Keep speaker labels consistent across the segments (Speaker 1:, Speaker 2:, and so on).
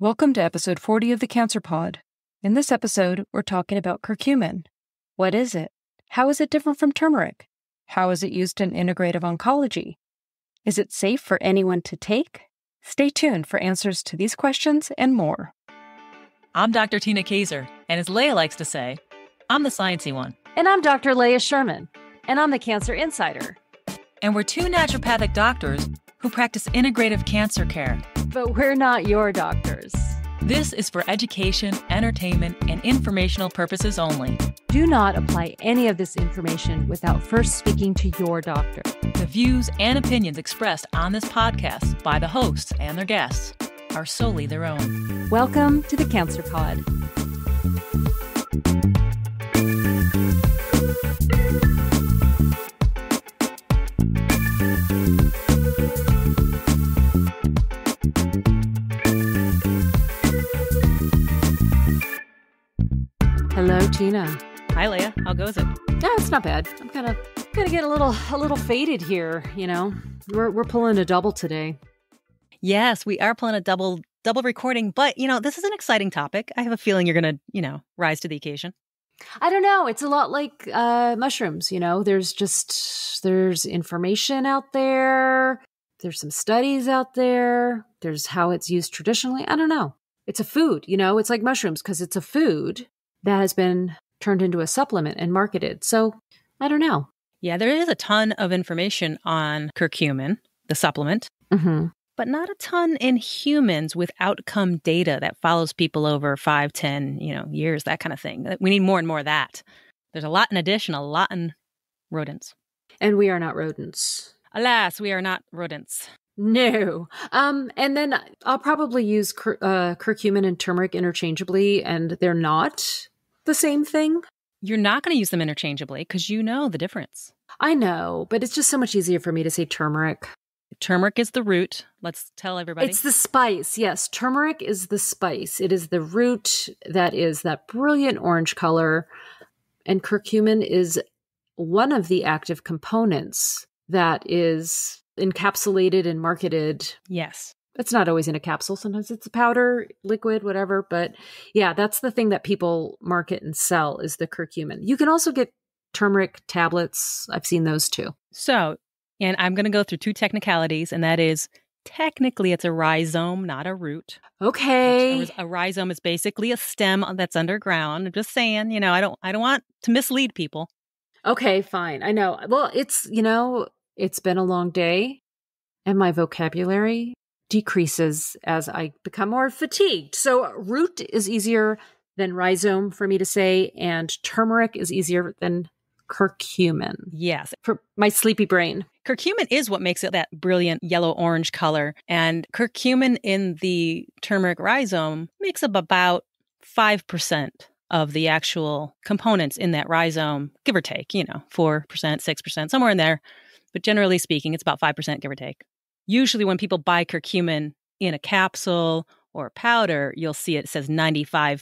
Speaker 1: Welcome to episode 40 of the Cancer Pod. In this episode, we're talking about curcumin. What is it? How is it different from turmeric? How is it used in integrative oncology? Is it safe for anyone to take? Stay tuned for answers to these questions and more.
Speaker 2: I'm Dr. Tina Kaiser, and as Leah likes to say, I'm the sciencey one.
Speaker 3: And I'm Dr. Leah Sherman, and I'm the Cancer Insider.
Speaker 2: And we're two naturopathic doctors who practice integrative cancer care.
Speaker 3: But we're not your doctors.
Speaker 2: This is for education, entertainment, and informational purposes only.
Speaker 3: Do not apply any of this information without first speaking to your doctor.
Speaker 2: The views and opinions expressed on this podcast by the hosts and their guests are solely their own.
Speaker 3: Welcome to the Cancer Pod. Hello, Tina.
Speaker 2: Hi, Leah. How goes it?
Speaker 3: Yeah, it's not bad. I'm kind of get a little faded here. You know, we're pulling a double today.
Speaker 2: Yes, we are pulling a double recording, but this is an exciting topic. I have a feeling you're going to, rise to the occasion.
Speaker 3: I don't know. It's a lot like mushrooms. There's information out there. There's some studies out there. There's how it's used traditionally. I don't know. It's a food. It's like mushrooms because it's a food that has been turned into a supplement and marketed. So I don't know.
Speaker 2: Yeah, there is a ton of information on curcumin, the supplement, but not a ton in humans with outcome data that follows people over 5, 10, years, that kind of thing. We need more and more of that. There's a lot in addition, a lot in rodents.
Speaker 3: And we are not rodents.
Speaker 2: Alas, we are not rodents.
Speaker 3: No. And then I'll probably use curcumin and turmeric interchangeably, and they're not the same thing.
Speaker 2: You're not going to use them interchangeably because you know the difference.
Speaker 3: I know, but it's just so much easier for me to say turmeric.
Speaker 2: Turmeric is the root. Let's tell everybody.
Speaker 3: It's the spice. Yes, turmeric is the spice. It is the root that is that brilliant orange color. And curcumin is one of the active components that is encapsulated and marketed.
Speaker 2: Yes.
Speaker 3: It's not always in a capsule. Sometimes it's a powder, liquid, whatever. But yeah, that's the thing that people market and sell is the curcumin. You can also get turmeric tablets. I've seen those too.
Speaker 2: So, and I'm going to go through two technicalities, and that is technically it's a rhizome, not a root.
Speaker 3: Okay.
Speaker 2: A rhizome is basically a stem that's underground. I'm just saying, I don't want to mislead people.
Speaker 3: Okay, fine. I know. Well, it's been a long day, and my vocabulary decreases as I become more fatigued. So root is easier than rhizome for me to say, and turmeric is easier than curcumin.
Speaker 2: Yes.
Speaker 3: For my sleepy brain.
Speaker 2: Curcumin is what makes it that brilliant yellow-orange color, and curcumin in the turmeric rhizome makes up about 5% of the actual components in that rhizome, give or take, 4%, 6%, somewhere in there. But generally speaking, it's about 5%, give or take. Usually when people buy curcumin in a capsule or a powder, you'll see it says 95%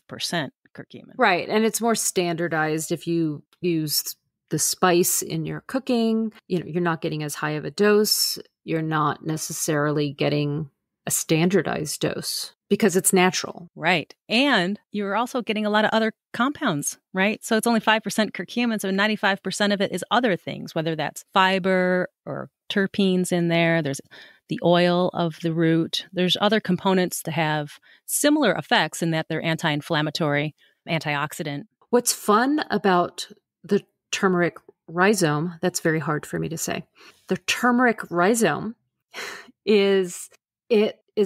Speaker 2: curcumin.
Speaker 3: Right. And it's more standardized if you use the spice in your cooking. You're not getting as high of a dose. You're not necessarily getting a standardized dose because it's natural.
Speaker 2: Right. And you're also getting a lot of other compounds, right? So it's only 5% curcumin, so 95% of it is other things, whether that's fiber or terpenes in there. There's the oil of the root. There's other components that have similar effects in that they're anti-inflammatory, antioxidant.
Speaker 3: What's fun about the turmeric rhizome, that's very hard for me to say. The turmeric rhizome is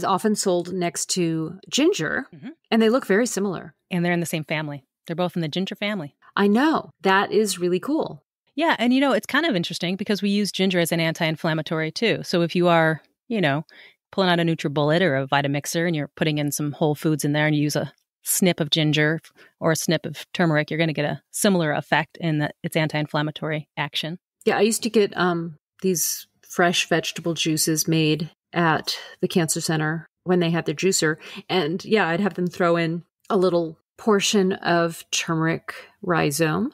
Speaker 3: often sold next to ginger, and they look very similar.
Speaker 2: And they're in the same family. They're both in the ginger family.
Speaker 3: I know. That is really cool.
Speaker 2: Yeah. And, it's kind of interesting because we use ginger as an anti-inflammatory too. So if you are, pulling out a NutriBullet or a Vitamixer and you're putting in some whole foods in there and you use a snip of ginger or a snip of turmeric, you're going to get a similar effect in that its anti-inflammatory action.
Speaker 3: Yeah. I used to get these fresh vegetable juices made at the cancer center when they had their juicer. And yeah, I'd have them throw in a little portion of turmeric rhizome.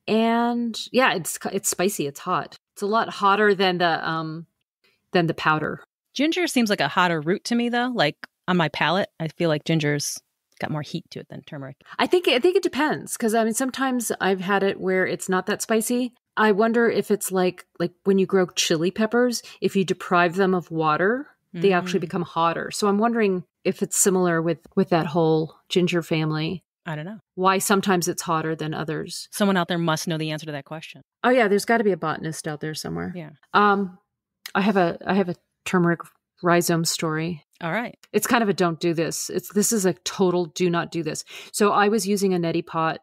Speaker 3: And yeah, it's spicy. It's hot. It's a lot hotter than the powder.
Speaker 2: Ginger seems like a hotter root to me, though. Like on my palate, I feel like ginger's got more heat to it than turmeric.
Speaker 3: I think it depends, because I mean sometimes I've had it where it's not that spicy. I wonder if it's like when you grow chili peppers, if you deprive them of water, they actually become hotter. So I'm wondering if it's similar with that whole ginger family.
Speaker 2: I don't know.
Speaker 3: Why sometimes it's hotter than others.
Speaker 2: Someone out there must know the answer to that question.
Speaker 3: Oh yeah, there's got to be a botanist out there somewhere.
Speaker 2: Yeah.
Speaker 3: I have a turmeric rhizome story.
Speaker 2: All right.
Speaker 3: It's kind of a don't do this. This is a total do not do this. So I was using a neti pot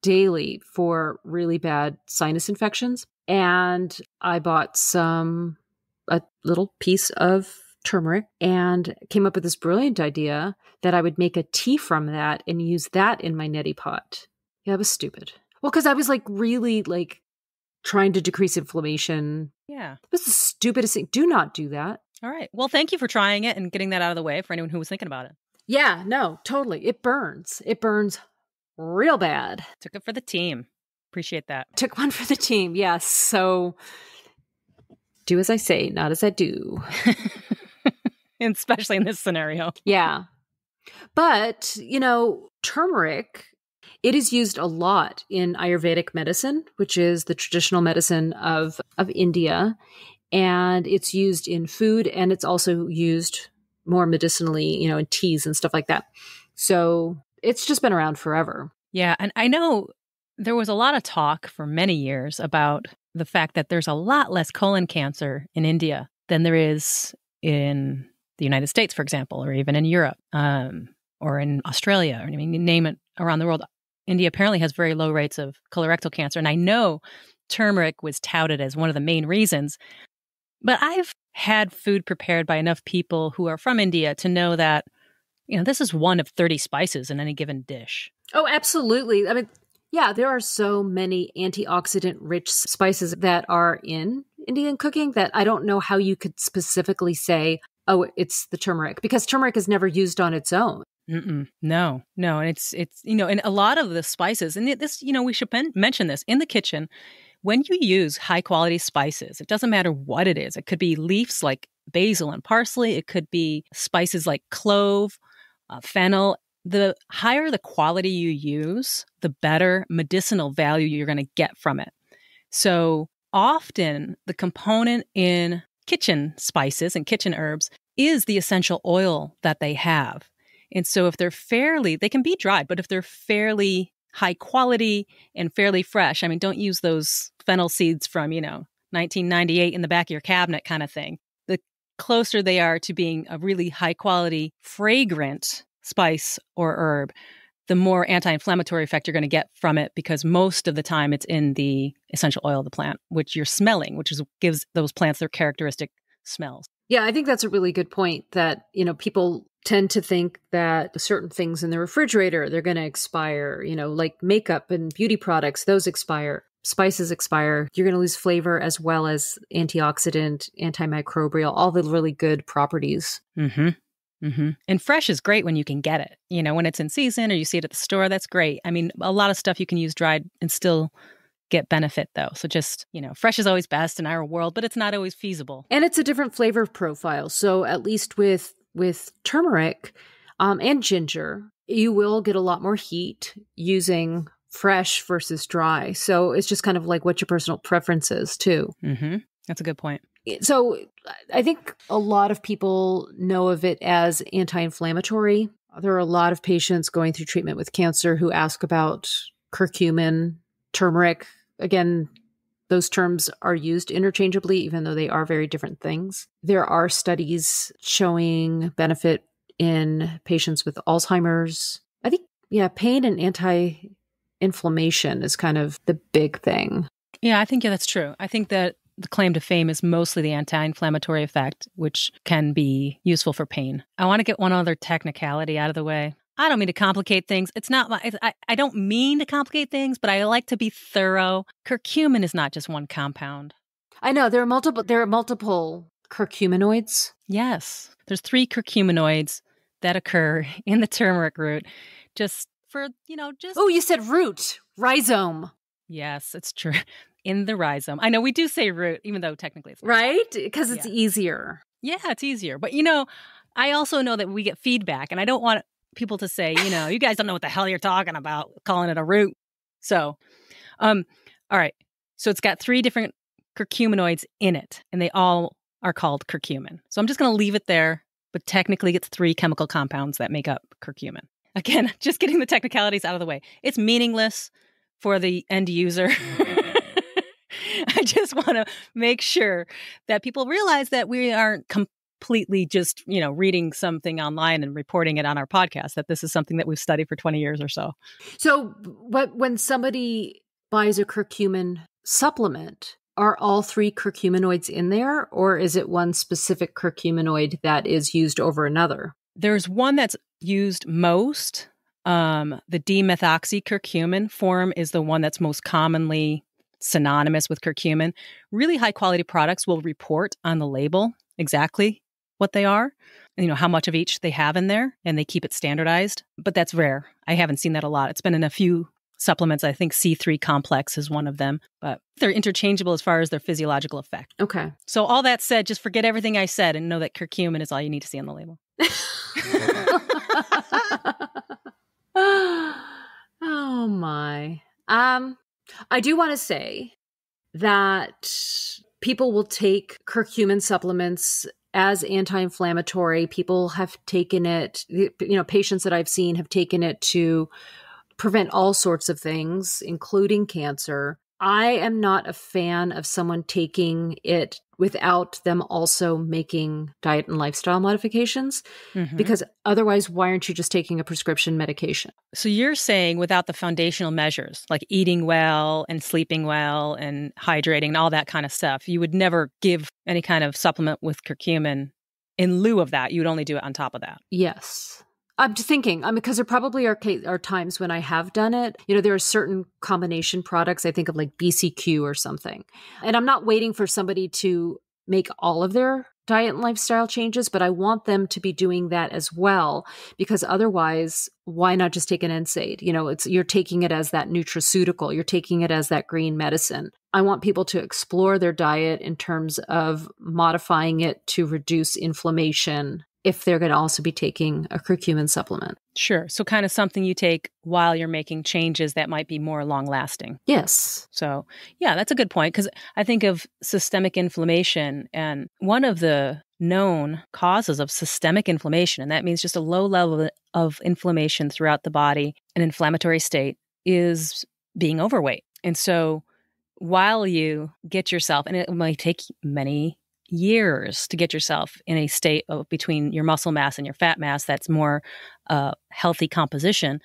Speaker 3: daily for really bad sinus infections, and I bought a little piece of turmeric and came up with this brilliant idea that I would make a tea from that and use that in my neti pot. Yeah, it was stupid. Well, because I was really trying to decrease inflammation.
Speaker 2: Yeah.
Speaker 3: It was the stupidest thing. Do not do that.
Speaker 2: All right. Well, thank you for trying it and getting that out of the way for anyone who was thinking about it.
Speaker 3: Yeah, no, totally. It burns. It burns real bad.
Speaker 2: Took it for the team. Appreciate that.
Speaker 3: Took one for the team. Yes. So do as I say, not as I do.
Speaker 2: Especially in this scenario.
Speaker 3: Yeah. But, turmeric, it is used a lot in Ayurvedic medicine, which is the traditional medicine of India. And it's used in food, and it's also used more medicinally, in teas and stuff like that. So it's just been around forever.
Speaker 2: Yeah. And I know there was a lot of talk for many years about the fact that there's a lot less colon cancer in India than there is in the United States, for example, or even in Europe, or in Australia, or name it around the world. India apparently has very low rates of colorectal cancer. And I know turmeric was touted as one of the main reasons. But I've had food prepared by enough people who are from India to know that, this is one of 30 spices in any given dish.
Speaker 3: Oh, absolutely. I mean, yeah, there are so many antioxidant-rich spices that are in Indian cooking that I don't know how you could specifically say, oh, it's the turmeric, because turmeric is never used on its own.
Speaker 2: No. And it's and a lot of the spices, and this, we should mention this in the kitchen. When you use high-quality spices, it doesn't matter what it is. It could be leaves like basil and parsley. It could be spices like clove, fennel. The higher the quality you use, the better medicinal value you're going to get from it. So often the component in kitchen spices and kitchen herbs is the essential oil that they have. And so if they can be dried, but if they're fairly high quality and fairly fresh, don't use those fennel seeds from, 1998 in the back of your cabinet kind of thing. The closer they are to being a really high quality, fragrant spice or herb, the more anti-inflammatory effect you're going to get from it, because most of the time it's in the essential oil of the plant, which you're smelling, which gives those plants their characteristic smells.
Speaker 3: Yeah, I think that's a really good point that, people tend to think that certain things in the refrigerator, they're going to expire, like makeup and beauty products, those expire. Spices expire. You're going to lose flavor as well as antioxidant, antimicrobial, all the really good properties.
Speaker 2: Mm-hmm. Mm-hmm. And fresh is great when you can get it. When it's in season or you see it at the store, that's great. A lot of stuff you can use dried and still get benefit though. So just, fresh is always best in our world, but it's not always feasible.
Speaker 3: And it's a different flavor profile. So at least with turmeric and ginger, you will get a lot more heat using fresh versus dry. So it's just kind of like what your personal preference is too.
Speaker 2: Mm-hmm. That's a good point.
Speaker 3: So I think a lot of people know of it as anti-inflammatory. There are a lot of patients going through treatment with cancer who ask about curcumin, turmeric. Again, those terms are used interchangeably, even though they are very different things. There are studies showing benefit in patients with Alzheimer's. I think, pain and anti-inflammation is kind of the big thing.
Speaker 2: Yeah, I think that's true. I think that the claim to fame is mostly the anti-inflammatory effect, which can be useful for pain. I want to get one other technicality out of the way. I don't mean to complicate things. I don't mean to complicate things, but I like to be thorough. Curcumin is not just one compound.
Speaker 3: I know there are multiple curcuminoids.
Speaker 2: Yes. There's 3 curcuminoids that occur in the turmeric root. Oh,
Speaker 3: you said root, rhizome.
Speaker 2: Yes, it's true. In the rhizome. I know we do say root, even though technically it's not.
Speaker 3: Right? Because it's easier.
Speaker 2: Yeah, it's easier. But I also know that we get feedback, and I don't want people to say, you guys don't know what the hell you're talking about, calling it a root. So, all right. So it's got 3 different curcuminoids in it, and they all are called curcumin. So I'm just going to leave it there, but technically it's 3 chemical compounds that make up curcumin. Again, just getting the technicalities out of the way. It's meaningless for the end user. I just want to make sure that people realize that we aren't completely just, reading something online and reporting it on our podcast, that this is something that we've studied for 20 years or so.
Speaker 3: So when somebody buys a curcumin supplement, are all 3 curcuminoids in there, or is it one specific curcuminoid that is used over another?
Speaker 2: There's one that's used most. The D-methoxycurcumin form is the one that's most commonly synonymous with curcumin. Really high quality products will report on the label exactly what they are, how much of each they have in there, and they keep it standardized. But that's rare. I haven't seen that a lot. It's been in a few supplements. I think C3 complex is one of them, but they're interchangeable as far as their physiological effect.
Speaker 3: Okay.
Speaker 2: So all that said, just forget everything I said and know that curcumin is all you need to see on the label.
Speaker 3: Oh my. I do want to say that people will take curcumin supplements as anti-inflammatory. People have taken it, patients that I've seen have taken it to prevent all sorts of things, including cancer. I am not a fan of someone taking it without them also making diet and lifestyle modifications, because otherwise, why aren't you just taking a prescription medication?
Speaker 2: So you're saying without the foundational measures, like eating well and sleeping well and hydrating and all that kind of stuff, you would never give any kind of supplement with curcumin in lieu of that. You would only do it on top of that.
Speaker 3: Yes. I'm just thinking, because there probably are times when I have done it. There are certain combination products, I think of like BCQ or something. And I'm not waiting for somebody to make all of their diet and lifestyle changes, but I want them to be doing that as well, because otherwise, why not just take an NSAID? You're taking it as that nutraceutical, you're taking it as that green medicine. I want people to explore their diet in terms of modifying it to reduce inflammation if they're going to also be taking a curcumin supplement.
Speaker 2: Sure. So kind of something you take while you're making changes that might be more long lasting.
Speaker 3: Yes.
Speaker 2: So yeah, that's a good point, because I think of systemic inflammation, and one of the known causes of systemic inflammation, and that means just a low level of inflammation throughout the body, an inflammatory state, is being overweight. And so while you get yourself, and it might take many years to get yourself in a state of between your muscle mass and your fat mass that's more healthy composition,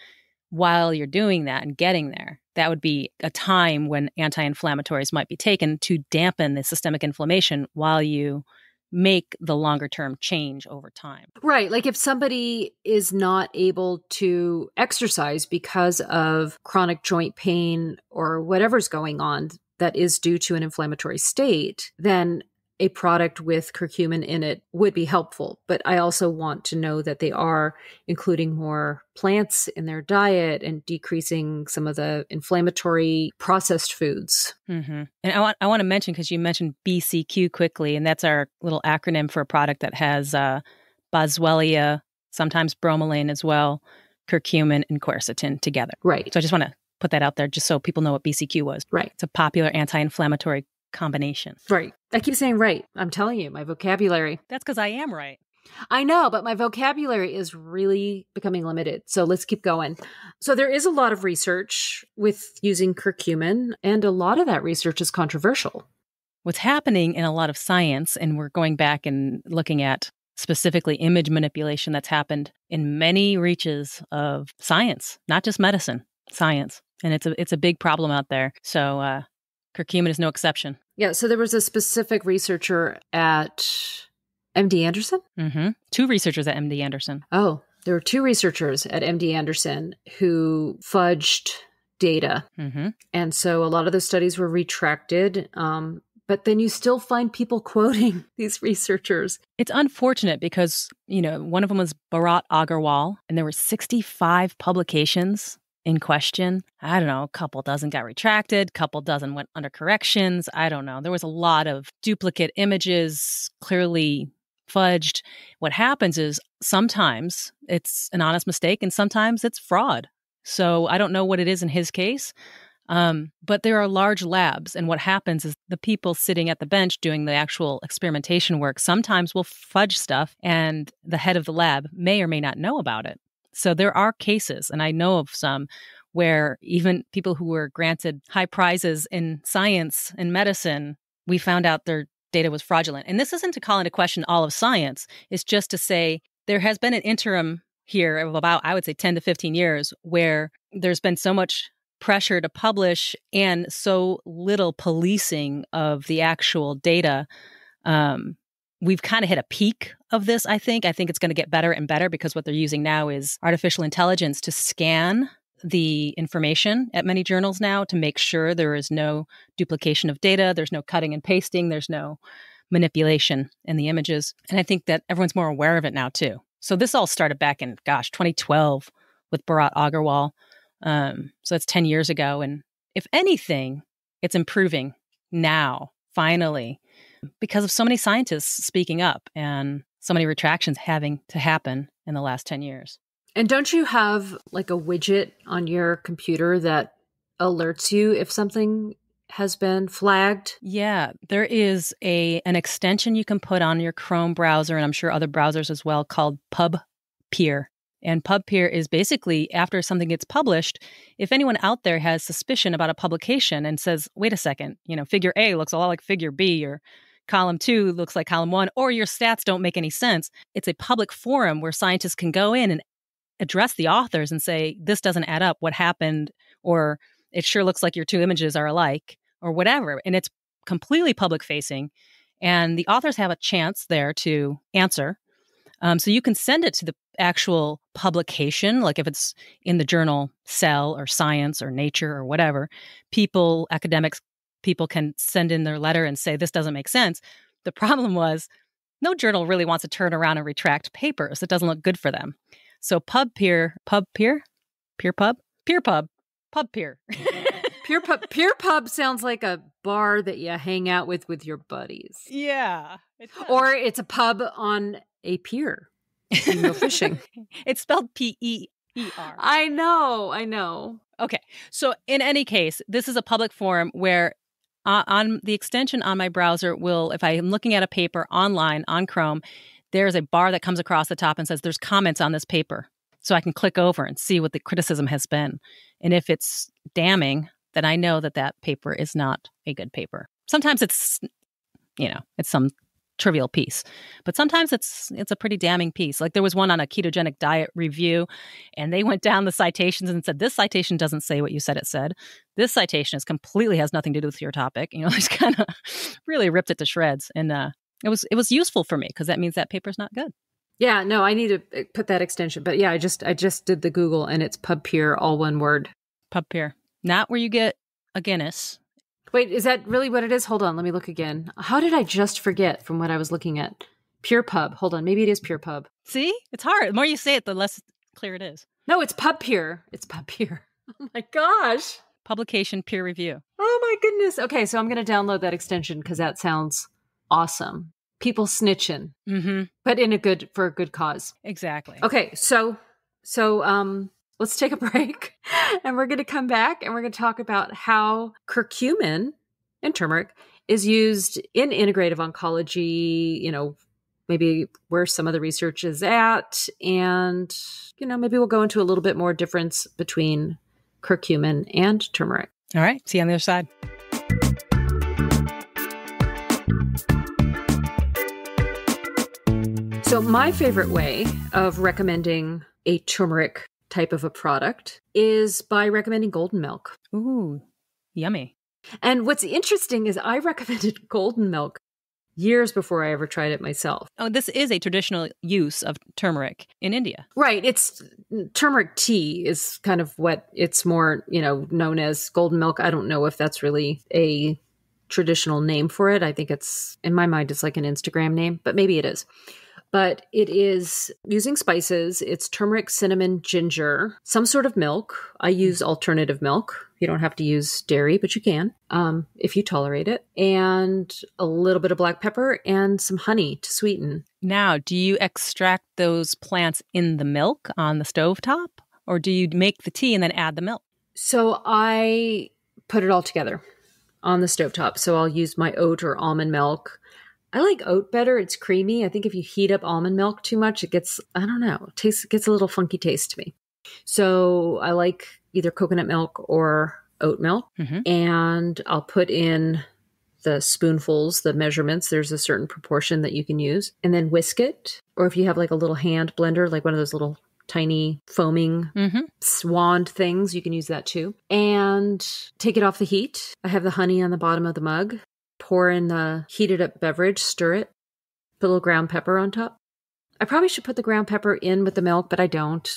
Speaker 2: while you're doing that and getting there, that would be a time when anti-inflammatories might be taken to dampen the systemic inflammation while you make the longer term change over time.
Speaker 3: Right. Like if somebody is not able to exercise because of chronic joint pain or whatever's going on that is due to an inflammatory state, then a product with curcumin in it would be helpful. But I also want to know that they are including more plants in their diet and decreasing some of the inflammatory processed foods.
Speaker 2: And I want to mention, because you mentioned BCQ quickly, and that's our little acronym for a product that has boswellia, sometimes bromelain as well, curcumin, and quercetin together.
Speaker 3: Right.
Speaker 2: So I just want to put that out there just so people know what BCQ was.
Speaker 3: Right.
Speaker 2: It's a popular anti-inflammatory combination.
Speaker 3: Right. I keep saying right. I'm telling you, my vocabulary.
Speaker 2: That's because I am right.
Speaker 3: I know, but my vocabulary is really becoming limited. So let's keep going. So there is a lot of research with using curcumin, and a lot of that research is controversial.
Speaker 2: What's happening in a lot of science, and we're going back and looking at specifically image manipulation that's happened in many reaches of science, not just medicine, science. And it's a big problem out there. So curcumin is no exception.
Speaker 3: Yeah. So there was a specific researcher at MD Anderson?
Speaker 2: 2 researchers at MD Anderson.
Speaker 3: Oh, there were 2 researchers at MD Anderson who fudged data. And so a lot of those studies were retracted. But then you still find people quoting these researchers.
Speaker 2: It's unfortunate because, one of them was Bharat Agarwal, and there were 65 publications in question. I don't know, a couple dozen got retracted, couple dozen went under corrections. I don't know. There was a lot of duplicate images, clearly fudged. What happens is sometimes it's an honest mistake and sometimes it's fraud. So I don't know what it is in his case. But there are large labs, and what happens is the people sitting at the bench doing the actual experimentation work sometimes will fudge stuff, and the head of the lab may or may not know about it. So there are cases, and I know of some, where even people who were granted high prizes in science and medicine, we found out their data was fraudulent. And this isn't to call into question all of science. It's just to say there has been an interim here of about, I would say, 10 to 15 years where there's been so much pressure to publish and so little policing of the actual data. We've kind of hit a peak of this, I think. I think it's going to get better and better because what they're using now is artificial intelligence to scan the information at many journals now to make sure there is no duplication of data, there's no cutting and pasting, there's no manipulation in the images. And I think that everyone's more aware of it now too. So this all started back in, 2012 with Bharat Agarwal. So that's 10 years ago. And if anything, it's improving now, finally, because of so many scientists speaking up and so many retractions having to happen in the last 10 years.
Speaker 3: And don't you have like a widget on your computer that alerts you if something has been flagged?
Speaker 2: Yeah, there is an extension you can put on your Chrome browser, and I'm sure other browsers as well, called PubPeer. And PubPeer is basically, after something gets published, if anyone out there has suspicion about a publication and says, wait a second, figure A looks a lot like figure B, or column 2 looks like column 1, or your stats don't make any sense, it's a public forum where scientists can go in and address the authors and say, this doesn't add up, what happened, or it sure looks like your two images are alike, or whatever. And it's completely public facing. And the authors have a chance there to answer. So you can send it to the actual publication, like if it's in the journal Cell or Science or Nature or whatever, academics people can send in their letter and say, this doesn't make sense. The problem was no journal really wants to turn around and retract papers. It doesn't look good for them. So PubPeer.
Speaker 3: Peer pub sounds like a bar that you hang out with your buddies.
Speaker 2: Yeah.
Speaker 3: Or it's a pub on a pier. You go fishing.
Speaker 2: It's spelled P-E-E-R.
Speaker 3: I know.
Speaker 2: Okay. So in any case, this is a public forum where on the extension on my browser if I am looking at a paper online on Chrome, there's a bar that comes across the top and says there's comments on this paper. So I can click over and see what the criticism has been. And if it's damning, then I know that paper is not a good paper. Sometimes it's some trivial piece, but sometimes it's a pretty damning piece. Like there was one on a ketogenic diet review, and they went down the citations and said, this citation doesn't say what you said it said. This citation completely has nothing to do with your topic. Just kind of really ripped it to shreds. And it was useful for me because that means that paper's not good.
Speaker 3: Yeah, no, I need to put that extension. But yeah, I just did the Google, and it's PubPeer, all one word.
Speaker 2: PubPeer, not where you get a Guinness.
Speaker 3: Wait, is that really what it is? Hold on, let me look again. How did I just forget from what I was looking at? Pure Pub. Hold on, maybe it is Pure Pub.
Speaker 2: See? It's hard. The more you say it, the less clear it is.
Speaker 3: No, it's PubPeer. It's PubPeer. Oh my gosh.
Speaker 2: Publication peer review.
Speaker 3: Oh my goodness. Okay, so I'm going to download that extension because that sounds awesome. People snitching, but for a good cause.
Speaker 2: Exactly.
Speaker 3: Okay, so let's take a break, and we're going to come back, and we're going to talk about how curcumin and turmeric is used in integrative oncology, maybe where some of the research is at, and, maybe we'll go into a little bit more difference between curcumin and turmeric.
Speaker 2: All right. See you on the other side.
Speaker 3: So my favorite way of recommending a turmeric type of a product is by recommending golden milk.
Speaker 2: Ooh, yummy.
Speaker 3: And what's interesting is I recommended golden milk years before I ever tried it myself.
Speaker 2: Oh, this is a traditional use of turmeric in India.
Speaker 3: Right. It's turmeric tea is kind of what it's more, known as. Golden milk. I don't know if that's really a traditional name for it. I think in my mind, it's like an Instagram name, but maybe it is. But it is using spices. It's turmeric, cinnamon, ginger, some sort of milk. I use alternative milk. You don't have to use dairy, but you can if you tolerate it. And a little bit of black pepper and some honey to sweeten.
Speaker 2: Now, do you extract those plants in the milk on the stovetop? Or do you make the tea and then add the milk?
Speaker 3: So I put it all together on the stovetop. So I'll use my oat or almond milk. I like oat better. It's creamy. I think if you heat up almond milk too much, it gets, I don't know, gets a little funky taste to me. So I like either coconut milk or oat milk. And I'll put in the spoonfuls, the measurements. There's a certain proportion that you can use. And then whisk it. Or if you have like a little hand blender, like one of those little tiny foaming wand things, you can use that too. And take it off the heat. I have the honey on the bottom of the mug. Pour in the heated up beverage, stir it, put a little ground pepper on top. I probably should put the ground pepper in with the milk, but I don't.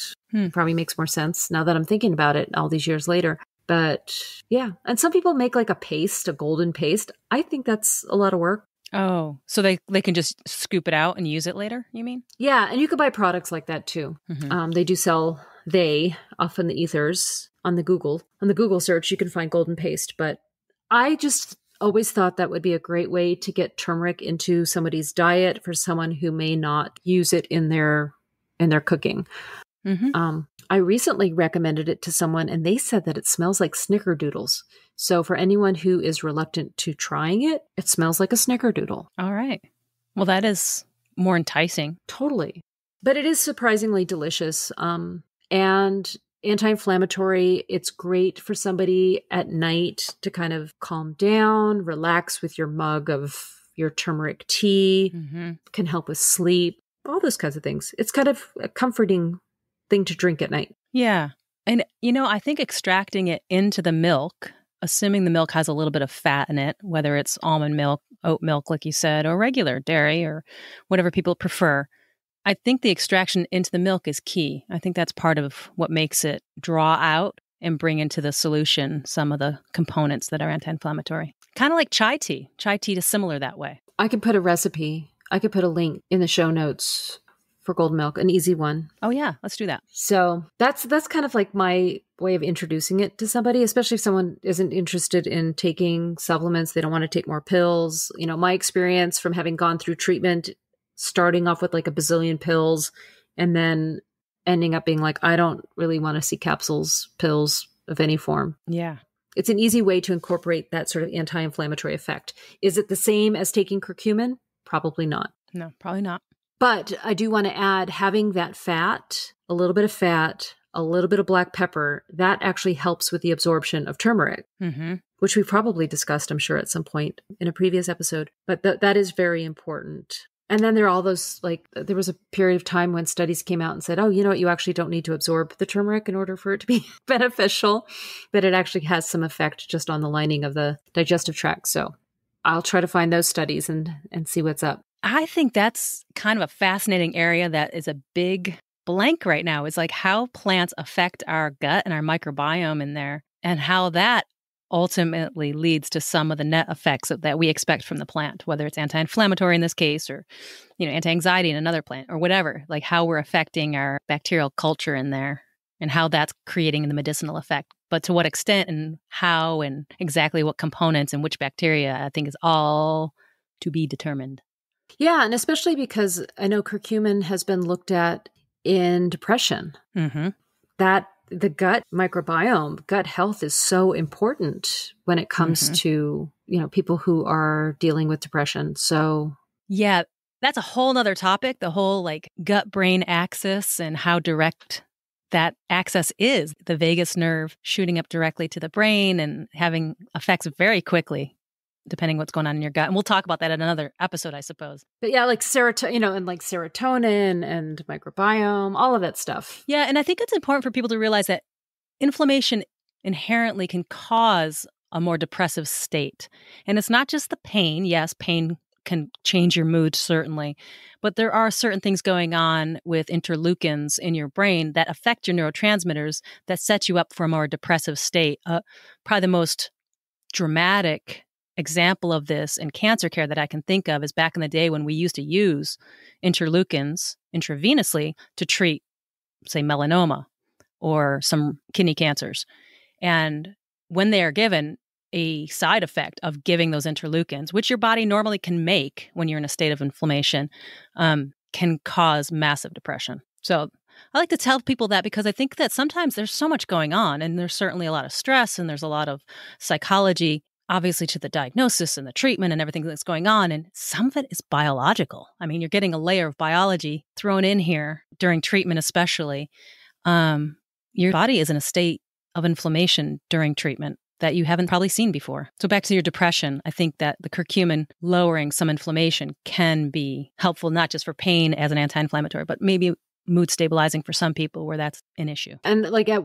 Speaker 3: Probably makes more sense now that I'm thinking about it all these years later. But yeah. And some people make like a paste, a golden paste. I think that's a lot of work.
Speaker 2: Oh, so they can just scoop it out and use it later, you mean?
Speaker 3: Yeah. And you could buy products like that too. They do sell, often the ethers on the Google search, you can find golden paste. But I just always thought that would be a great way to get turmeric into somebody's diet for someone who may not use it in their cooking. I recently recommended it to someone and they said that it smells like snickerdoodles. So for anyone who is reluctant to trying it, it smells like a snickerdoodle.
Speaker 2: All right. Well, that is more enticing.
Speaker 3: Totally. But it is surprisingly delicious. And anti-inflammatory. It's great for somebody at night to kind of calm down, relax with your mug of your turmeric tea, can help with sleep, all those kinds of things. It's kind of a comforting thing to drink at night.
Speaker 2: Yeah. And, I think extracting it into the milk, assuming the milk has a little bit of fat in it, whether it's almond milk, oat milk, like you said, or regular dairy or whatever people prefer, I think the extraction into the milk is key. I think that's part of what makes it draw out and bring into the solution some of the components that are anti-inflammatory. Kind of like chai tea. Chai tea is similar that way.
Speaker 3: I could put a recipe. I could put a link in the show notes for golden milk, an easy one.
Speaker 2: Oh yeah, let's do that.
Speaker 3: So that's kind of like my way of introducing it to somebody, especially if someone isn't interested in taking supplements. They don't want to take more pills. My experience from having gone through treatment, starting off with like a bazillion pills and then ending up being like, I don't really want to see capsules, pills of any form.
Speaker 2: Yeah.
Speaker 3: It's an easy way to incorporate that sort of anti-inflammatory effect. Is it the same as taking curcumin? Probably not.
Speaker 2: No, probably not.
Speaker 3: But I do want to add having that fat, a little bit of fat, a little bit of black pepper, that actually helps with the absorption of turmeric, which we probably discussed, I'm sure, at some point in a previous episode. But that is very important. And then there are all those, like, there was a period of time when studies came out and said, oh, you know what, you actually don't need to absorb the turmeric in order for it to be beneficial, that it actually has some effect just on the lining of the digestive tract. So I'll try to find those studies and see what's up.
Speaker 2: I think that's kind of a fascinating area that is a big blank right now. Is like how plants affect our gut and our microbiome in there and how that ultimately leads to some of the net effects that we expect from the plant, whether it's anti-inflammatory in this case or, anti-anxiety in another plant or whatever, like how we're affecting our bacterial culture in there and how that's creating the medicinal effect. But to what extent and how and exactly what components and which bacteria, I think is all to be determined.
Speaker 3: Yeah, and especially because I know curcumin has been looked at in depression. That the gut microbiome, gut health is so important when it comes to, people who are dealing with depression. So
Speaker 2: yeah, that's a whole nother topic, the whole like gut-brain axis and how direct that axis is, the vagus nerve shooting up directly to the brain and having effects very quickly, depending what's going on in your gut. And we'll talk about that in another episode, I suppose.
Speaker 3: But yeah, like serotonin, and like serotonin and microbiome, all of that stuff.
Speaker 2: Yeah, and I think it's important for people to realize that inflammation inherently can cause a more depressive state. And it's not just the pain. Yes, pain can change your mood, certainly. But there are certain things going on with interleukins in your brain that affect your neurotransmitters that set you up for a more depressive state. Probably the most dramatic example of this in cancer care that I can think of is back in the day when we used to use interleukins intravenously to treat, say, melanoma or some kidney cancers. And when they are given, a side effect of giving those interleukins, which your body normally can make when you're in a state of inflammation, can cause massive depression. So I like to tell people that because I think that sometimes there's so much going on, and there's certainly a lot of stress and there's a lot of psychology, obviously, to the diagnosis and the treatment and everything that's going on. And some of it is biological. I mean, you're getting a layer of biology thrown in here during treatment, especially. Your body is in a state of inflammation during treatment that you haven't probably seen before. So back to your depression, I think that the curcumin lowering some inflammation can be helpful, not just for pain as an anti-inflammatory, but maybe mood stabilizing for some people where that's an issue.
Speaker 3: And like at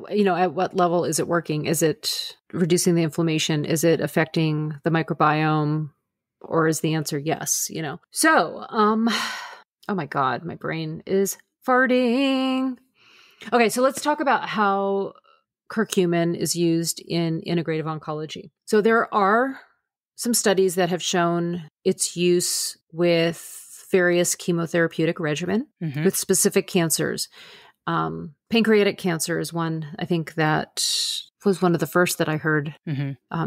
Speaker 3: what level is it working? Is it reducing the inflammation? Is it affecting the microbiome? Or is the answer yes, So, oh my God, my brain is farting. Okay, so let's talk about how curcumin is used in integrative oncology. So there are some studies that have shown its use with various chemotherapeutic regimen with specific cancers. Pancreatic cancer is one, I think, that was one of the first that I heard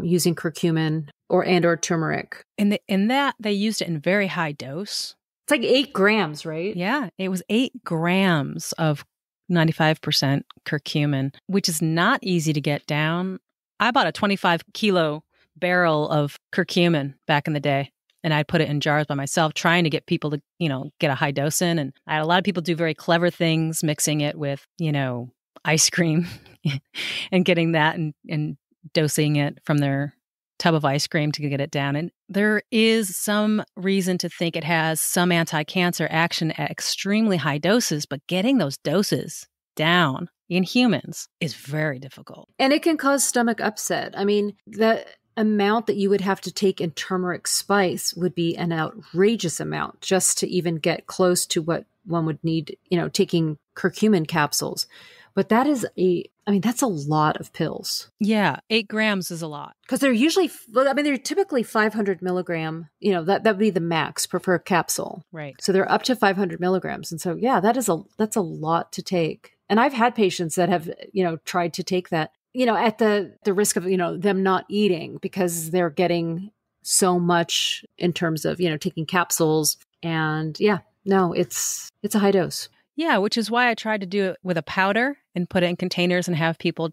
Speaker 3: using curcumin or turmeric.
Speaker 2: In that, they used it in very high dose.
Speaker 3: It's like 8 grams, right?
Speaker 2: Yeah, it was 8 grams of 95% curcumin, which is not easy to get down. I bought a 25-kilo barrel of curcumin back in the day, and I'd put it in jars by myself, trying to get people to, get a high dose in. And I had a lot of people do very clever things, mixing it with, ice cream and getting that and dosing it from their tub of ice cream to get it down. And there is some reason to think it has some anti-cancer action at extremely high doses, but getting those doses down in humans is very difficult.
Speaker 3: And it can cause stomach upset. I mean, the amount that you would have to take in turmeric spice would be an outrageous amount just to even get close to what one would need, taking curcumin capsules. But that's a lot of pills.
Speaker 2: Yeah, 8 grams is a lot.
Speaker 3: Because they're typically 500 milligram, that would be the max per capsule.
Speaker 2: Right.
Speaker 3: So they're up to 500 milligrams. And so, yeah, that's a lot to take. And I've had patients that have, tried to take that, at the risk of, them not eating because they're getting so much in terms of, taking capsules. And yeah, no, it's a high dose.
Speaker 2: Yeah, which is why I tried to do it with a powder and put it in containers and have people,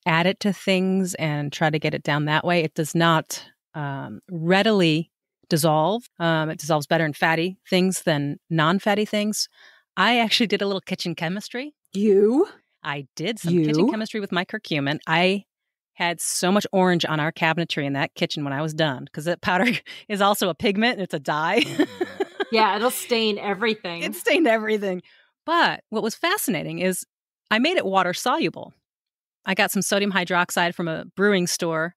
Speaker 2: add it to things and try to get it down that way. It does not readily dissolve. It dissolves better in fatty things than non-fatty things. I actually did a little kitchen chemistry. I did some kitchen chemistry with my curcumin. I had so much orange on our cabinetry in that kitchen when I was done, because that powder is also a pigment. It's a dye.
Speaker 3: Yeah, it'll stain everything.
Speaker 2: It stained everything. But what was fascinating is I made it water soluble. I got some sodium hydroxide from a brewing store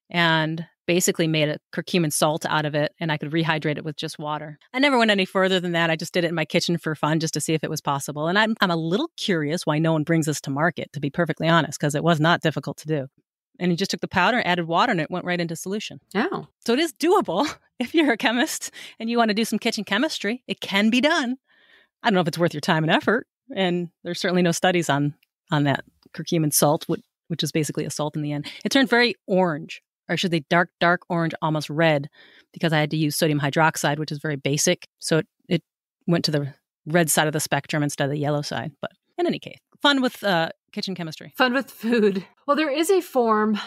Speaker 2: and basically made a curcumin salt out of it, and I could rehydrate it with just water. I never went any further than that. I just did it in my kitchen for fun, just to see if it was possible. And I'm a little curious why no one brings this to market, to be perfectly honest, because it was not difficult to do. And you just took the powder, added water, and it went right into solution.
Speaker 3: Oh.
Speaker 2: So it is doable if you're a chemist and you want to do some kitchen chemistry. It can be done. I don't know if it's worth your time and effort. And there's certainly no studies on that curcumin salt, which is basically a salt in the end. It turned very orange, or should they dark orange, almost red, because I had to use sodium hydroxide, which is very basic. So it went to the red side of the spectrum instead of the yellow side. But in any case, fun with kitchen chemistry.
Speaker 3: Fun with food. Well, there is a form,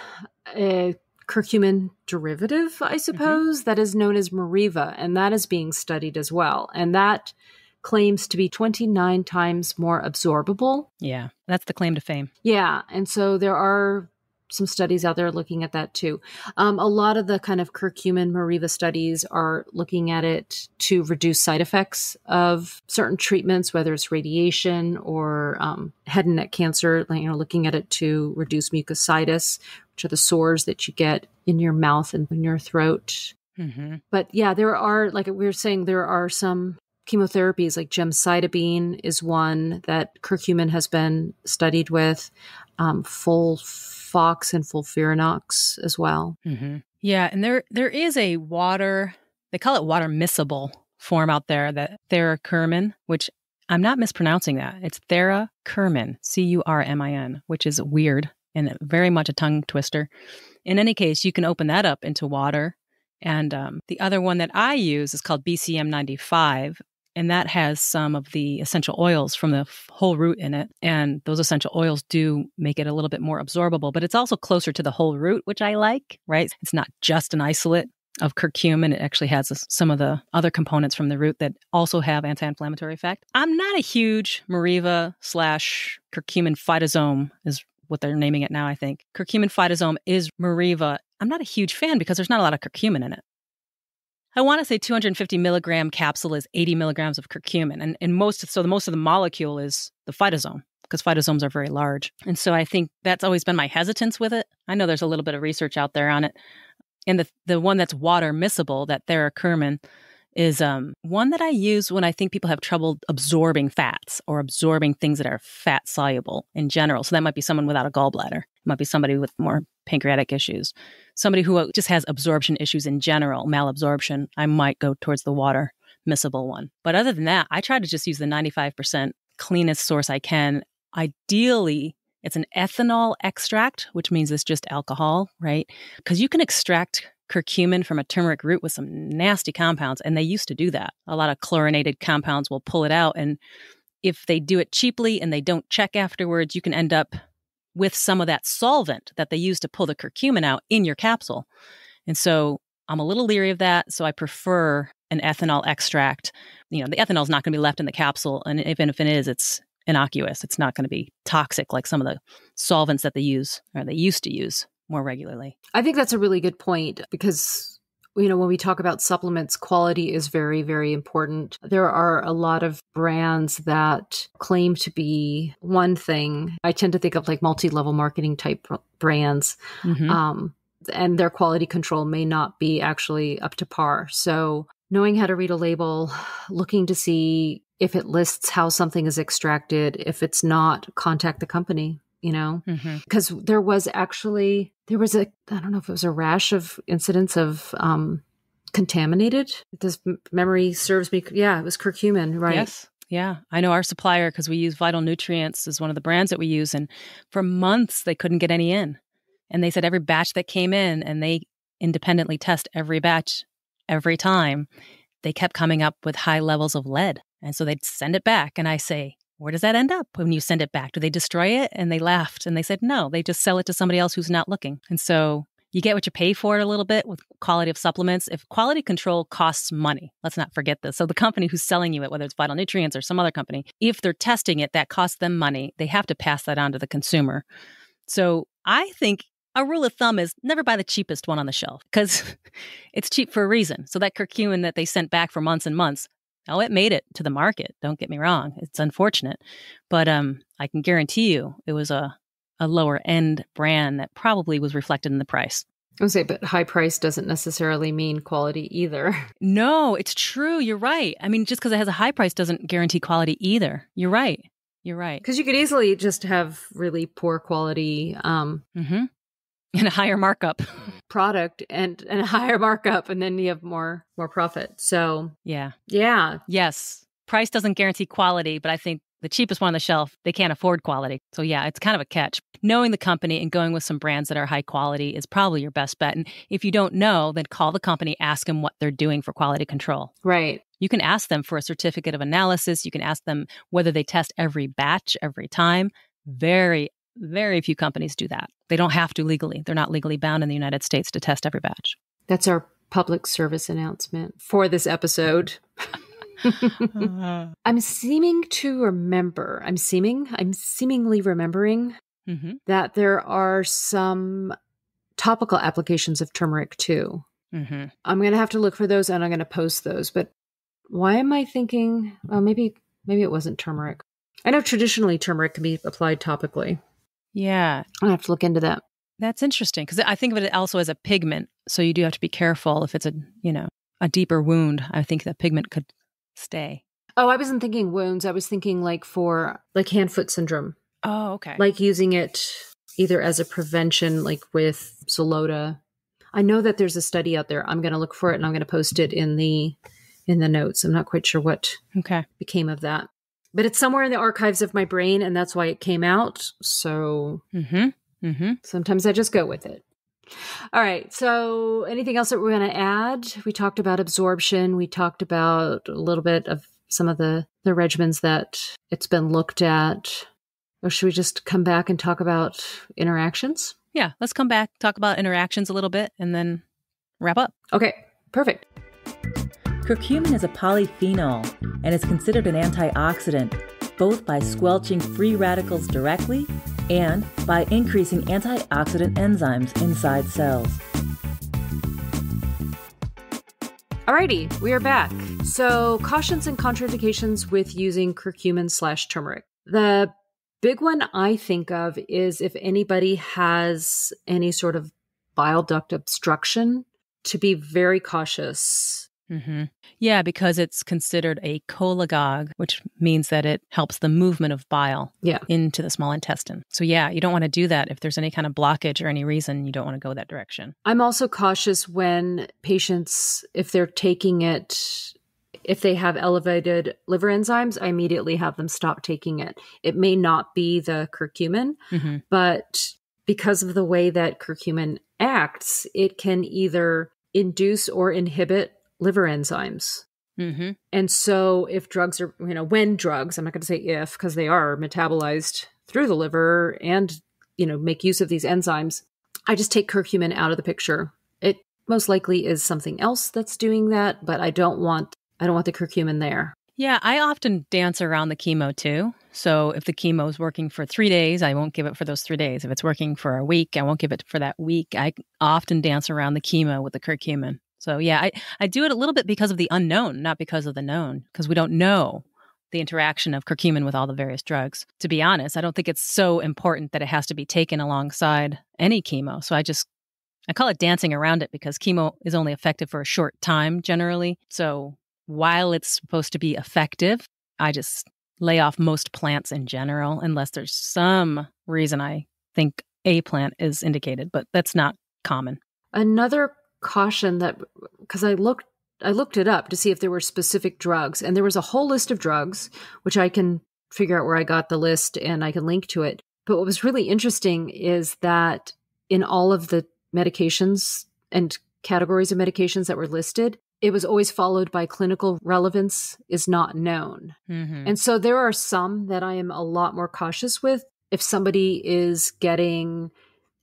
Speaker 3: a curcumin derivative, I suppose, that is known as Mariva, and that is being studied as well. And that claims to be 29 times more absorbable.
Speaker 2: Yeah, that's the claim to fame.
Speaker 3: Yeah, and so there are some studies out there looking at that too. A lot of the kind of curcumin Mariva studies are looking at it to reduce side effects of certain treatments, whether it's radiation or head and neck cancer, looking at it to reduce mucositis, which are the sores that you get in your mouth and in your throat. Mm-hmm. But yeah, there are, like we were saying, there are some chemotherapies like gemcitabine is one that curcumin has been studied with, FOLFOX and FOLFIRINOX as well.
Speaker 2: Mm-hmm. Yeah, and there is a water, they call it water miscible form out there, that Curcumin, which I'm not mispronouncing that. It's Curcumin, Curmin, which is weird and very much a tongue twister. In any case, you can open that up into water. And the other one that I use is called BCM 95, and that has some of the essential oils from the whole root in it. And those essential oils do make it a little bit more absorbable, but it's also closer to the whole root, which I like, right? It's not just an isolate of curcumin. It actually has some of the other components from the root that also have anti-inflammatory effect. I'm not a huge Mariva / curcumin phytosome is what they're naming it now, I think. Curcumin phytosome is Mariva. I'm not a huge fan because there's not a lot of curcumin in it. I want to say 250 milligram capsule is 80 milligrams of curcumin. And most of the molecule is the phytosome, because phytosomes are very large. And so I think that's always been my hesitance with it. I know there's a little bit of research out there on it. And the one that's water miscible, that Curcumin, is one that I use when I think people have trouble absorbing fats or absorbing things that are fat soluble in general. So that might be someone without a gallbladder. It might be somebody with more pancreatic issues. Somebody who just has absorption issues in general, malabsorption, I might go towards the water miscible one. But other than that, I try to just use the 95% cleanest source I can. Ideally, it's an ethanol extract, which means it's just alcohol, right? Because you can extract curcumin from a turmeric root with some nasty compounds, and they used to do that. A lot of chlorinated compounds will pull it out, and if they do it cheaply and they don't check afterwards, you can end up with some of that solvent that they use to pull the curcumin out in your capsule. And so I'm a little leery of that, so I prefer an ethanol extract. The ethanol is not going to be left in the capsule, and even if it is, it's innocuous. It's not going to be toxic like some of the solvents that they use, or they used to use more regularly.
Speaker 3: I think that's a really good point, because when we talk about supplements, quality is very, very important. There are a lot of brands that claim to be one thing. I tend to think of like multi-level marketing type brands, and their quality control may not be actually up to par. So knowing how to read a label, looking to see if it lists how something is extracted. If it's not, contact the company. Because there was I don't know if it was a rash of incidents of contaminated. Does memory serves me? Yeah, it was curcumin, right?
Speaker 2: Yes. Yeah. I know our supplier, because we use Vital Nutrients, is one of the brands that we use. And for months, they couldn't get any in. And they said every batch that came in, and they independently test every batch every time, they kept coming up with high levels of lead. And so they'd send it back. And I say, where does that end up when you send it back? Do they destroy it? And they laughed and they said, no, they just sell it to somebody else who's not looking. And so you get what you pay for it a little bit with quality of supplements. If quality control costs money, let's not forget this. So the company who's selling you it, whether it's Vital Nutrients or some other company, if they're testing it, that costs them money. They have to pass that on to the consumer. So I think a rule of thumb is never buy the cheapest one on the shelf, because it's cheap for a reason. So that curcumin that they sent back for months and months, it made it to the market. Don't get me wrong. It's unfortunate. But I can guarantee you it was a lower end brand that probably was reflected in the price.
Speaker 3: I would say, but high price doesn't necessarily mean quality either.
Speaker 2: No, it's true. You're right. I mean, just because it has a high price doesn't guarantee quality either. You're right. Because
Speaker 3: you could easily just have really poor quality
Speaker 2: and a higher markup
Speaker 3: product and a higher markup, and then you have more profit. So yeah.
Speaker 2: Yes, price doesn't guarantee quality, but I think the cheapest one on the shelf, they can't afford quality. So yeah, it's kind of a catch. Knowing the company and going with some brands that are high quality is probably your best bet. And if you don't know, then call the company, ask them what they're doing for quality control.
Speaker 3: Right.
Speaker 2: You can ask them for a certificate of analysis. You can ask them whether they test every batch every time. Very, very few companies do that. They don't have to legally. They're not legally bound in the United States to test every batch.
Speaker 3: That's our public service announcement for this episode. I'm seemingly remembering that there are some topical applications of turmeric too. I'm going to have to look for those, and I'm going to post those. But why am I thinking, maybe it wasn't turmeric. I know traditionally turmeric can be applied topically.
Speaker 2: Yeah.
Speaker 3: I'll have to look into that.
Speaker 2: That's interesting, because I think of it also as a pigment. So you do have to be careful if it's a deeper wound. I think that pigment could stay.
Speaker 3: Oh, I wasn't thinking wounds. I was thinking like for like hand-foot syndrome.
Speaker 2: Oh, okay.
Speaker 3: Like using it either as a prevention, like with Xylota. I know that there's a study out there. I'm going to look for it and I'm going to post it in the notes. I'm not quite sure what became of that. But it's somewhere in the archives of my brain, and that's why it came out. So sometimes I just go with it. All right. So anything else that we're going to add? We talked about absorption. We talked about a little bit of some of the regimens that it's been looked at. Or should we just come back and talk about interactions?
Speaker 2: Yeah, let's come back, talk about interactions a little bit, and then wrap up.
Speaker 3: Okay, perfect.
Speaker 4: Curcumin is a polyphenol and is considered an antioxidant, both by squelching free radicals directly and by increasing antioxidant enzymes inside cells.
Speaker 3: Alrighty, we are back. So, cautions and contraindications with using curcumin/turmeric. The big one I think of is if anybody has any sort of bile duct obstruction, to be very cautious.
Speaker 2: Yeah, because it's considered a cholagogue, which means that it helps the movement of bile into the small intestine. So yeah, you don't want to do that. If there's any kind of blockage or any reason, you don't want to go that direction.
Speaker 3: I'm also cautious when patients, if they're taking it, if they have elevated liver enzymes, I immediately have them stop taking it. It may not be the curcumin, but because of the way that curcumin acts, it can either induce or inhibit liver enzymes. And so if drugs are, when drugs, I'm not going to say if, because they are metabolized through the liver and, make use of these enzymes, I just take curcumin out of the picture. It most likely is something else that's doing that, but I don't want the curcumin there.
Speaker 2: Yeah, I often dance around the chemo too. So if the chemo is working for 3 days, I won't give it for those 3 days. If it's working for a week, I won't give it for that week. I often dance around the chemo with the curcumin. So yeah, I do it a little bit because of the unknown, not because of the known, because we don't know the interaction of curcumin with all the various drugs. To be honest, I don't think it's so important that it has to be taken alongside any chemo. So I call it dancing around it because chemo is only effective for a short time generally. So while it's supposed to be effective, I just lay off most plants in general, unless there's some reason I think a plant is indicated, but that's not common.
Speaker 3: Another caution that, because I looked it up to see if there were specific drugs, and there was a whole list of drugs, which I can figure out where I got the list and I can link to it. But what was really interesting is that in all of the medications and categories of medications that were listed, it was always followed by clinical relevance is not known. And so there are some that I am a lot more cautious with. If somebody is getting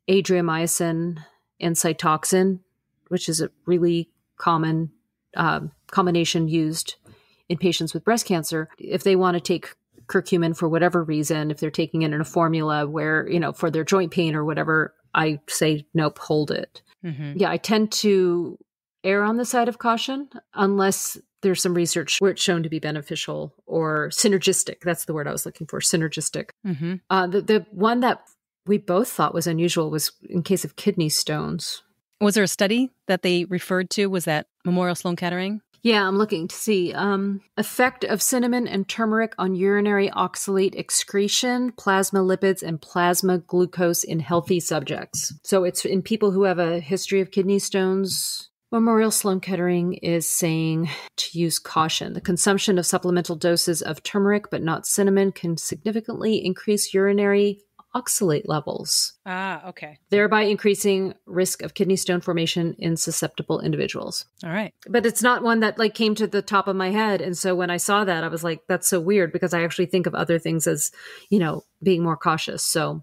Speaker 3: adriamycin and Cytoxan, which is a really common combination used in patients with breast cancer, if they want to take curcumin for whatever reason, if they're taking it in a formula where, for their joint pain or whatever, I say, nope, hold it. Yeah, I tend to err on the side of caution unless there's some research where it's shown to be beneficial or synergistic. That's the word I was looking for, synergistic. The one that we both thought was unusual was in case of kidney stones.
Speaker 2: Was there a study that they referred to? Was that Memorial Sloan Kettering?
Speaker 3: Yeah, I'm looking to see. Effect of cinnamon and turmeric on urinary oxalate excretion, plasma lipids, and plasma glucose in healthy subjects. So it's in people who have a history of kidney stones. Memorial Sloan Kettering is saying to use caution. The consumption of supplemental doses of turmeric, but not cinnamon, can significantly increase urinary oxalate levels.
Speaker 2: Okay.
Speaker 3: Thereby increasing risk of kidney stone formation in susceptible individuals.
Speaker 2: All right.
Speaker 3: But it's not one that came to the top of my head. And so when I saw that, I was like, that's so weird, because I actually think of other things as, being more cautious. So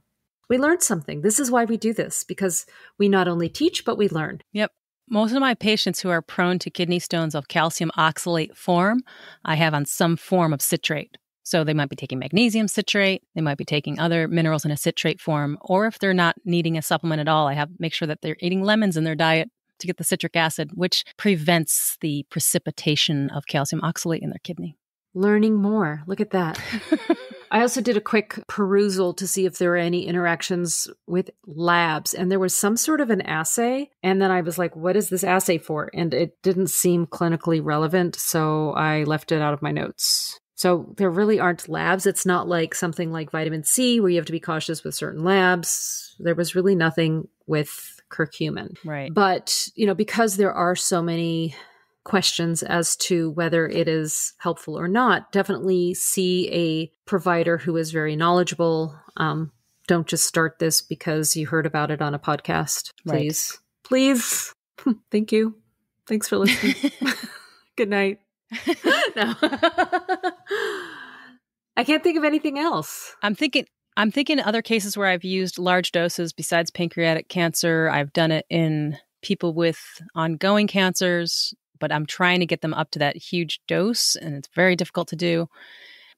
Speaker 3: we learned something. This is why we do this, because we not only teach, but we learn.
Speaker 2: Yep. Most of my patients who are prone to kidney stones of calcium oxalate form, I have on some form of citrate. So they might be taking magnesium citrate, they might be taking other minerals in a citrate form, or if they're not needing a supplement at all, I have make sure that they're eating lemons in their diet to get the citric acid, which prevents the precipitation of calcium oxalate in their kidney.
Speaker 3: Learning more. Look at that. I also did a quick perusal to see if there were any interactions with labs. And there was some sort of an assay. And then I was like, what is this assay for? And it didn't seem clinically relevant. So I left it out of my notes. So there really aren't labs. It's not like something like vitamin C where you have to be cautious with certain labs. There was really nothing with curcumin.
Speaker 2: Right.
Speaker 3: But, because there are so many questions as to whether it is helpful or not, definitely see a provider who is very knowledgeable. Don't just start this because you heard about it on a podcast. Please. Right. Please. Thank you. Thanks for listening. Good night. No. I can't think of anything else.
Speaker 2: I'm thinking other cases where I've used large doses besides pancreatic cancer. I've done it in people with ongoing cancers, but I'm trying to get them up to that huge dose, and it's very difficult to do.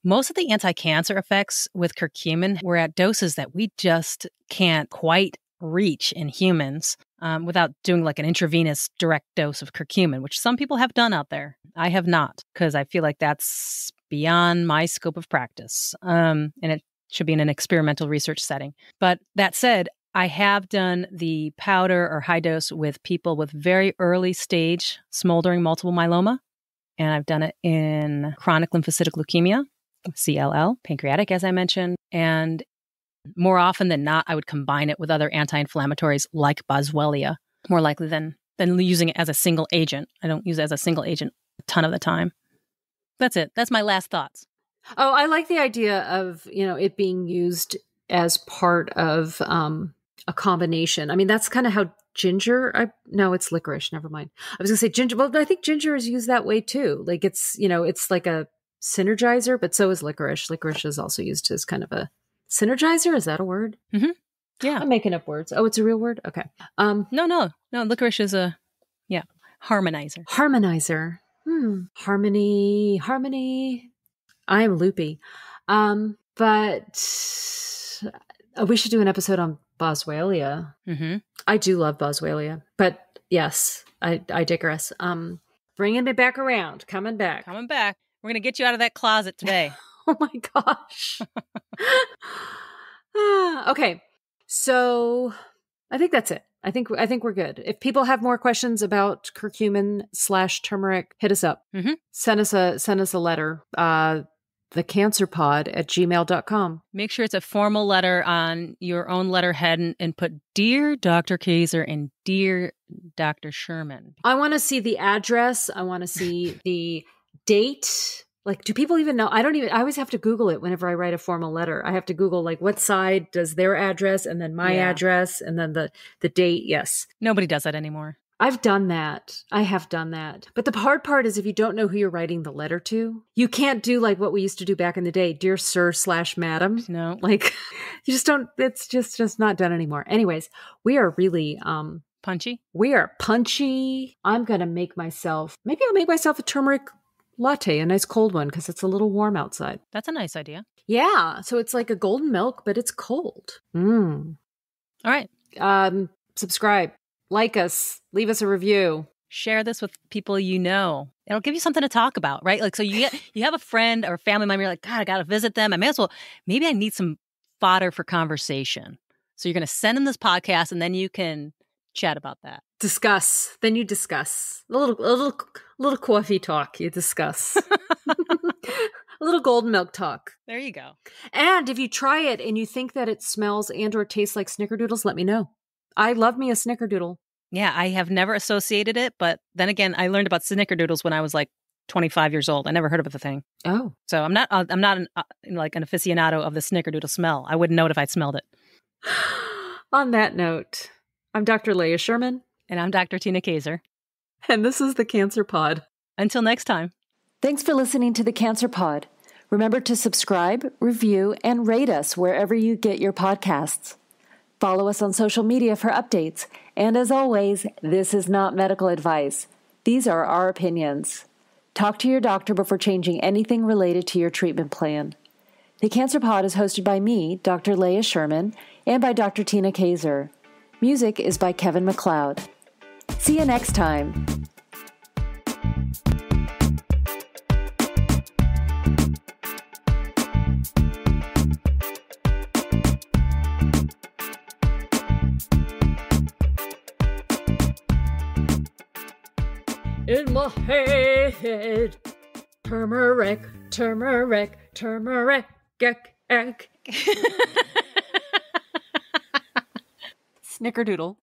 Speaker 2: Most of the anti-cancer effects with curcumin were at doses that we just can't quite reach in humans without doing like an intravenous direct dose of curcumin, which some people have done out there. I have not, because I feel like that's beyond my scope of practice, and it should be in an experimental research setting. But that said, I have done the powder or high dose with people with very early stage smoldering multiple myeloma. And I've done it in chronic lymphocytic leukemia, CLL, pancreatic, as I mentioned. And more often than not, I would combine it with other anti-inflammatories like Boswellia, more likely than using it as a single agent. I don't use it as a single agent a ton of the time. That's it. That's my last thoughts.
Speaker 3: Oh, I like the idea of, it being used as part of a combination. I mean, that's kind of how ginger, no, it's licorice. Never mind. I was gonna say ginger. Well, I think ginger is used that way too. Like it's like a synergizer, but so is licorice. Licorice is also used as kind of a synergizer. Is that a word?
Speaker 2: Mm-hmm. Yeah.
Speaker 3: I'm making up words. Oh, it's a real word? Okay.
Speaker 2: No. Licorice is harmonizer.
Speaker 3: Harmonizer. Harmony. I am loopy. But we should do an episode on Boswellia.
Speaker 2: Mm-hmm.
Speaker 3: I do love Boswellia, but yes, I digress. Bringing me back around, coming back.
Speaker 2: We're going to get you out of that closet today.
Speaker 3: Oh my gosh. Okay. So I think that's it. I think we're good. If people have more questions about curcumin/turmeric, hit us up.
Speaker 2: Mm-hmm.
Speaker 3: Send us a letter. thecancerpod@gmail.com.
Speaker 2: Make sure it's a formal letter on your own letterhead and put Dear Dr. Kaiser and Dear Dr. Sherman.
Speaker 3: I want to see the address. I want to see the date. Like, do people even know? I always have to Google it whenever I write a formal letter. I have to Google like what side does their address and then my address and then the date. Yes.
Speaker 2: Nobody does that anymore.
Speaker 3: I've done that. I have done that. But the hard part is if you don't know who you're writing the letter to, you can't do like what we used to do back in the day. Dear Sir/Madam.
Speaker 2: No.
Speaker 3: Like you just don't, it's just not done anymore. Anyways, we are really,
Speaker 2: punchy.
Speaker 3: We are punchy. I'll make myself a turmeric latte, a nice cold one, because it's a little warm outside.
Speaker 2: That's a nice idea.
Speaker 3: Yeah. So it's like a golden milk, but it's cold.
Speaker 2: All right.
Speaker 3: Subscribe. Like us, leave us a review.
Speaker 2: Share this with people you know. It'll give you something to talk about, right? Like, so you have a friend or a family member, you're like, God, I got to visit them. Maybe I need some fodder for conversation. So you're going to send them this podcast and then you can chat about that.
Speaker 3: Discuss. Then you discuss. A little coffee talk. You discuss. A little golden milk talk.
Speaker 2: There you go.
Speaker 3: And if you try it and you think that it smells and or tastes like snickerdoodles, let me know. I love me a snickerdoodle.
Speaker 2: Yeah, I have never associated it, but then again, I learned about snickerdoodles when I was like 25 years old. I never heard of the thing.
Speaker 3: Oh,
Speaker 2: so I'm not an aficionado of the snickerdoodle smell. I wouldn't know it if I'd smelled it.
Speaker 3: On that note, I'm Dr. Leah Sherman,
Speaker 2: and I'm Dr. Tina Kaiser,
Speaker 3: and this is the Cancer Pod.
Speaker 2: Until next time.
Speaker 1: Thanks for listening to the Cancer Pod. Remember to subscribe, review, and rate us wherever you get your podcasts. Follow us on social media for updates. And as always, this is not medical advice. These are our opinions. Talk to your doctor before changing anything related to your treatment plan. The Cancer Pod is hosted by me, Dr. Leah Sherman, and by Dr. Tina Kaiser. Music is by Kevin MacLeod. See you next time.
Speaker 3: in my head. Turmeric, turmeric, turmeric,
Speaker 1: Snickerdoodle.